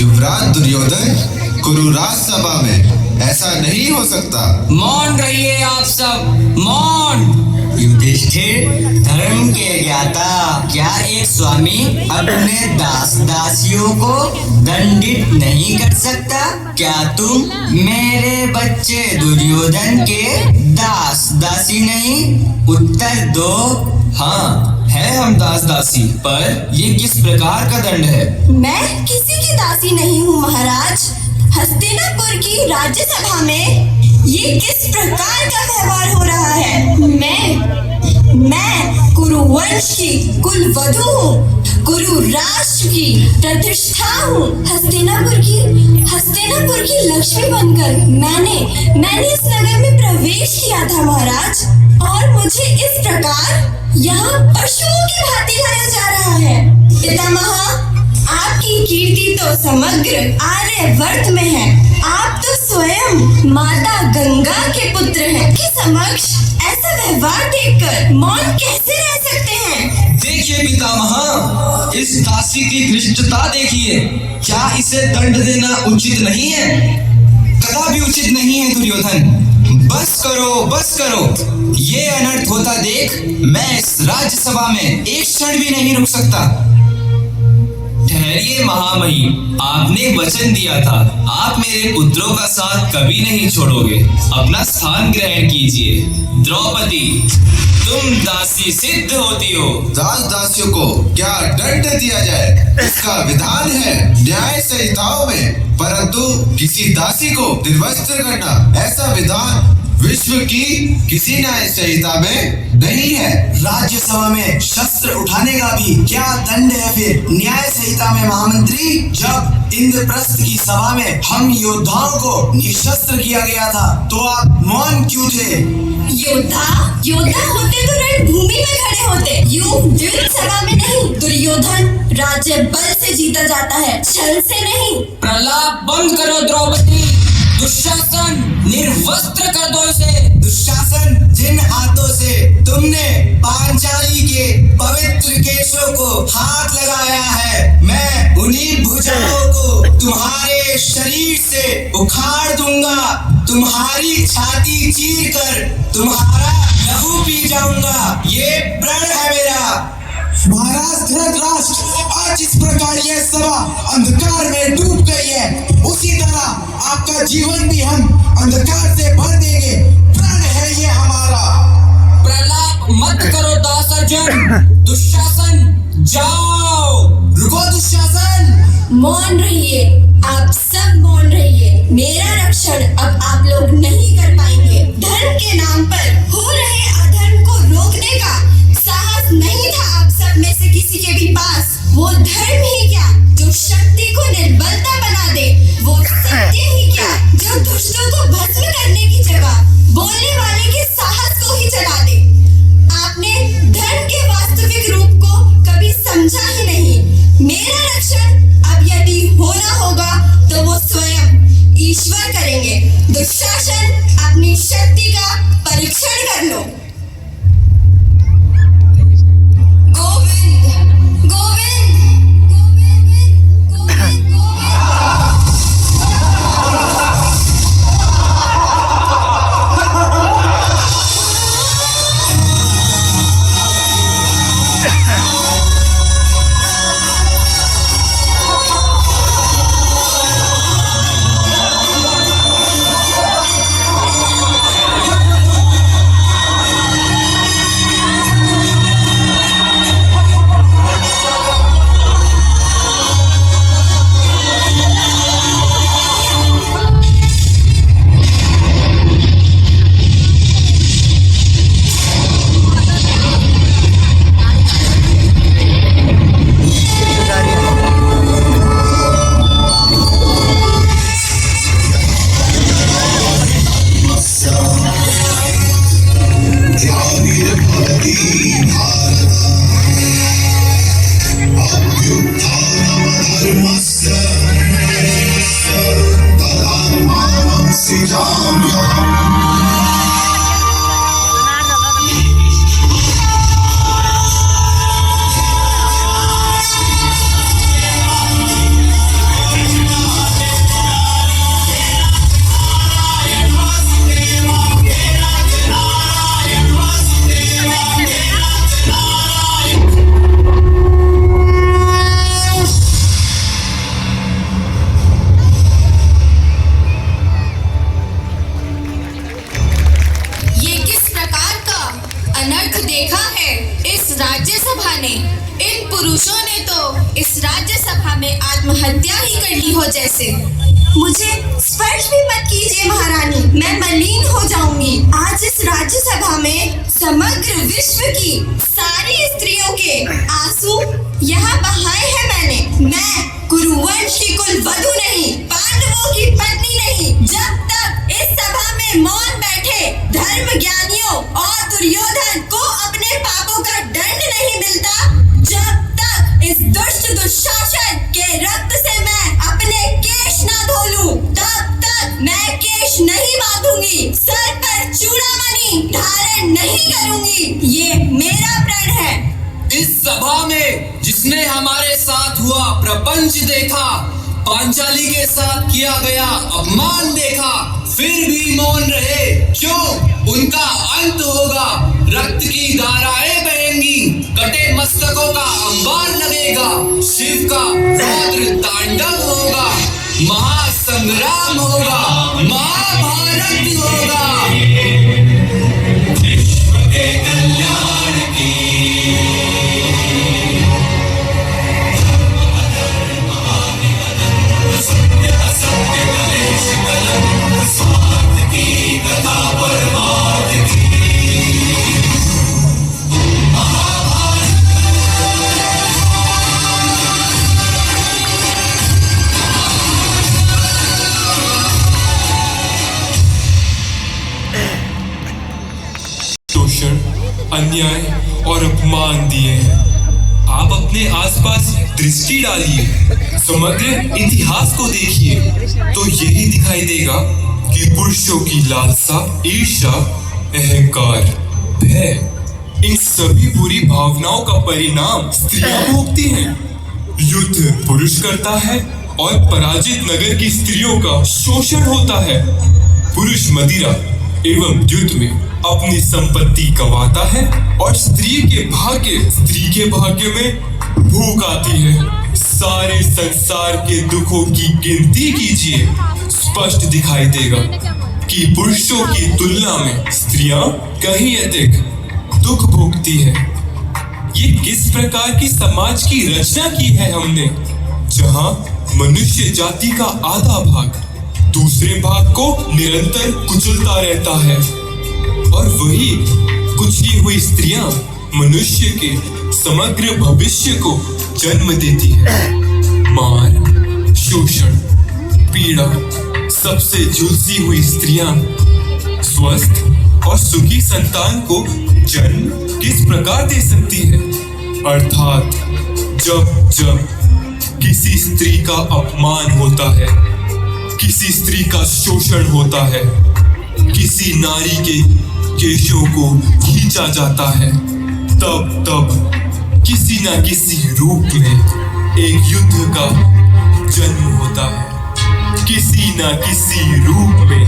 युवराज दुर्योधन कुरुराज सभा में ऐसा नहीं हो सकता। मौन रहिए आप सब, मौन। युधिष्ठिर, धर्म के ज्ञाता, क्या एक स्वामी अपने दास दासियों को दंडित नहीं कर सकता? क्या तुम मेरे बच्चे दुर्योधन के दास दासी नहीं? उत्तर दो। हाँ, है हम दास दासी, पर ये किस प्रकार का दंड है? मैं किसी की दासी नहीं हूँ महाराज। हस्तिनापुर की राज्यसभा में ये किस प्रकार का व्यवहार हो रहा है? मैं कुरुवंश की कुलवधू हूँ, कुरु राष्ट्र की प्रतिष्ठा हूँ। हस्तिनापुर की लक्ष्मी बनकर मैंने इस नगर में प्रवेश किया था महाराज, और मुझे इस प्रकार यहाँ पशुओं की भांति लाया जा रहा है। पितामह, आपकी कीर्ति तो समग्र आर्यवर्त में है। आप तो स्वयं माता गंगा के पुत्र हैं। के समक्ष ऐसा व्यवहार देखकर मौन कैसे रह सकते हैं? देखिए पितामह, इस दासी की धृष्टता देखिए। क्या इसे दंड देना उचित नहीं है? कदापि उचित नहीं है दुर्योधन। बस करो। ये अनर्थ होता देख मैं इस राज्यसभा में एक क्षण भी नहीं रुक सकता। ठहरिए महामही, आपने वचन दिया था आप मेरे पुत्रों का साथ कभी नहीं छोड़ोगे। अपना स्थान ग्रहण कीजिए। द्रौपदी, तुम दासी सिद्ध होती हो। दास दासियों को क्या दंड दिया जाए, इसका विधान है न्याय संहिताओं में, परंतु किसी दासी को निर्वस्त्र करना, ऐसा विधान विश्व की किसी न्याय संहिता में नहीं है। राज्यसभा में शस्त्र उठाने का भी क्या दंड है फिर न्याय संहिता में महामंत्री? जब इंद्रप्रस्थ की सभा में हम योद्धाओं को निशस्त्र किया गया था तो आप मौन क्यों थे? योद्धा होते तो रणभूमि में खड़े होते, यूं युद्ध सभा में नहीं। दुर्योधन राज्य बल से जीता जाता है, छल से नहीं। प्रलाप बंद करो द्रौपदी। दुशासन, निर्वस्त्र कर दो इसे। दुशासन, जिन हाथों से तुमने पांचाली के पवित्र केशों को हाथ लगाया है, मैं उन्हीं भुजाओं को तुम्हारे शरीर से उखाड़ दूंगा। तुम्हारी छाती चीर कर तुम्हारा लहू पी जाऊंगा। ये प्रण है मेरा। महाराज धृतराष्ट्र, आज इस प्रकार यह सभा अंधकार में डूब गई है, उसी तरह आपका जीवन भी हम अंधकार से भर देंगे। प्रण है ये हमारा। प्रलाप मत करो दासर्जन। दुशासन, जाओ। रुको दुशासन। मौन रहिए, आप सब मौन रहिए। मेरा रक्षण अब आप लोग नहीं कर पाएंगे। धर्म के नाम पर हो रहे अधर्म को रोकने का साहस नहीं था आप सब में से किसी के भी पास। वो धर्म ही क्या जो शक्ति को निर्बलता बना दे, वो सत्य ही क्या जो दुष्टों को भस्म करने की जगह बोलने वाले के साहस को ही जगा दे। आपने धर्म के वास्तविक रूप को कभी समझा ही नहीं। मेरा रक्षण अब यदि होना होगा तो वो स्वयं ईश्वर करेंगे। दुशासन, अपनी शक्ति का परीक्षण कर लो। ही कर ली हो जैसे। मुझे स्पर्श भी मत कीजिए महारानी, मैं मलिन हो जाऊंगी। आज इस राज्यसभा में समग्र विश्व की सारी स्त्रियों के आंसू यहाँ बहाए हैं मैंने। मैं कुरुवंश की कुल वधू नहीं, पांडवों की पत्नी नहीं। जब तक इस सभा में मौन बैठे धर्म ज्ञानियों और दुर्योधन को अपने पापों का दंड नहीं मिलता, जब तक इस दुष्ट दुशासन के रक्त से मैं अपने केश ना धो लूं, तब तक मैं केश नहीं बांधूंगी, सर पर चूड़ामणि धारण नहीं करूंगी। ये मेरा प्रण है। इस सभा में जिसने हमारे साथ हुआ प्रपंच देखा, पांचाली के साथ किया गया अपमान देखा, फिर भी मौन रहे, क्यों? उनका अंत होगा, रक्त की धाराएं बहेंगी, कटे मस्तकों का अंबार लगेगा, शिव का रौद्र तांडव होगा, महासंग्राम होगा, महाभारत होगा। विश्व के कल्याण की शोषण, अन्याय और अपमान दिए हैं। आप अपने आसपास दृष्टि डालिए, समग्र इतिहास को देखिए, तो यही दिखाई देगा कि पुरुषों की लालसा, ईर्ष्या, अहंकार, भय, इन सभी बुरी भावनाओं का परिणाम स्त्रियां भोगती हैं। युद्ध पुरुष करता है और पराजित नगर की स्त्रियों का शोषण होता है। पुरुष मदिरा एवं युद्ध में अपनी संपत्ति गंवाता है और स्त्री के भाग्य में भूख आती है। सारे संसार के दुखों की गिनती कीजिए, स्पष्ट दिखाई देगा कि पुरुषों की तुलना में स्त्रियां कहीं अधिक दुख भोगती है। ये किस प्रकार की समाज की रचना की है हमने, जहां मनुष्य जाति का आधा भाग दूसरे भाग को निरंतर कुचलता रहता है और वही कुचली हुई स्त्रियां मनुष्य के समग्र भविष्य को जन्म देती है। मार, शोषण, पीड़ा सबसे झुलसी हुई स्त्रियां स्वस्थ और सुखी संतान को जन्म किस प्रकार दे सकती है? अर्थात जब किसी स्त्री का अपमान होता है, किसी स्त्री का शोषण होता है, किसी नारी के केशों को खींचा जाता है, तब किसी न किसी रूप में एक युद्ध का जन्म होता है। किसी न किसी रूप में